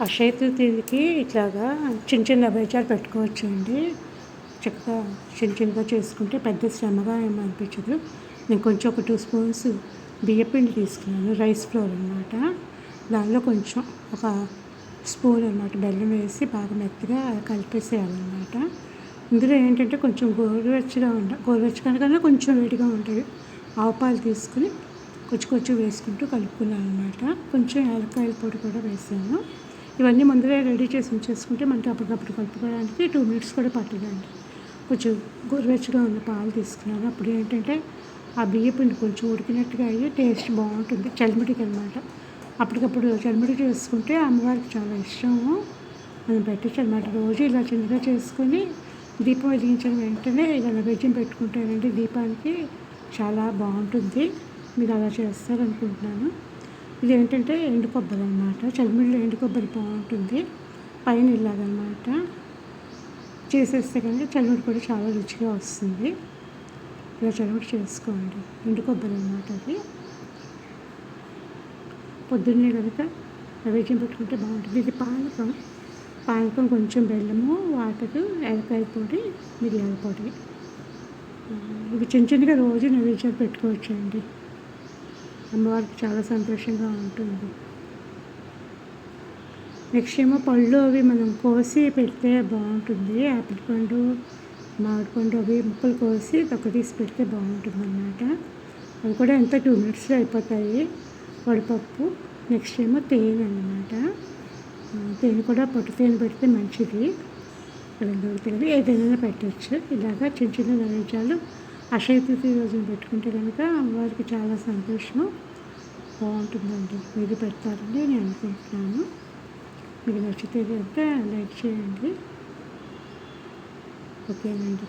అక్షయ తృతీయకి ఇట్లాగా చిన్న చిన్న నైవేద్యాలు పెట్టుకోవచ్చండి. చక్కగా చిన్న చిన్నగా చేసుకుంటే పెద్ద శ్రమగా ఏమి అనిపించదు. నేను కొంచెం ఒక 2 స్పూన్స్ బియ్యపిండి తీసుకున్నాను, రైస్ ఫ్లోర్ అనమాట. దానిలో కొంచెం ఒక స్పూన్ అనమాట బెల్లం వేసి బాగా మెత్తగా కలిపేసేయాలన్నమాట. ఇందులో ఏంటంటే కొంచెం గోరువెచ్చగా కన్నా కొంచెం వేడిగా ఉంటుంది. ఆవు పాలు తీసుకుని కొంచెం కొంచెం వేసుకుంటూ కలుపుకున్నాను అనమాట. కొంచెం యాలక్కాయల పొడి కూడా వేసాను. ఇవన్నీ ముందరే రెడీ చేసి ఉంచేసుకుంటే మనకి అప్పటికప్పుడు కలుపుకోవడానికి 2 మినిట్స్ కూడా పట్టదండి. కొంచెం గోరువెచ్చగా ఉన్న పాలు తీసుకున్నాను. అప్పుడు ఏంటంటే ఆ బియ్యపిండి కొంచెం ఉడికినట్టుగా అయ్యి టేస్ట్ బాగుంటుంది. చలిమిడికి అనమాట. అప్పటికప్పుడు చలిమిడి చేసుకుంటే అమ్మవారికి చాలా ఇష్టము. మనం పెట్టచ్చు అనమాట. రోజు ఇలా చిన్నగా చేసుకొని దీపం వెలిగించిన వెంటనే ఇలా నైవేద్యం పెట్టుకుంటారండి. దీపానికి చాలా బాగుంటుంది. మీరు అలా చేస్తారనుకుంటున్నాను. ఇది ఏంటంటే ఎండు కొబ్బరి అనమాట. చలిమిడిలో ఎండు కొబ్బరి బాగుంటుంది. పైన ఇలాగనమాట చేసేస్తే కనుక చలిమిడి కూడా చాలా రుచిగా వస్తుంది. ఇలా చలిమిడి చేసుకోండి. ఎండు కొబ్బరి అనమాట అది. పొద్దున్నే కనుక నైవేద్యం పెట్టుకుంటే బాగుంటుంది. ఇది పానకం కొంచెం బెల్లము, వాటరు, యాలక్కాయ పొడి, మిరియాల పొడి. ఇవి చిన్న చిన్నగా రోజు నైవేద్యాలు పెట్టుకోవచ్చండి. అమ్మవారికి చాలా సంతోషంగా ఉంటుంది. నెక్స్ట్ ఏమో పళ్ళు అవి మనం కోసి పెడితే బాగుంటుంది. యాపిల్ పండు, మామిడి పండు అవి ముక్కలు కోసి తీసి పెడితే బాగుంటుంది అన్నమాట. అవి కూడా ఎంత 2 మినిట్స్లో అయిపోతాయి. వడపప్పు, నెక్స్ట్ ఏమో తేనె అన్నమాట. తేనె కూడా పొట్టు తేనె పెడితే మంచిది. దొరుకుతుంది, ఏదైనా పెట్టచ్చు. ఇలాగా చిన్న చిన్న నైవేద్యాలు అక్షయ తృతీయ రోజున పెట్టుకుంటే కనుక అమ్మవారికి చాలా సంతోషం, బాగుంటుందండి. మీరు పెడతారని నేను అనుకుంటున్నాను. మీకు నచ్చితే కనుక లైక్ చేయండి. ఓకేనండి.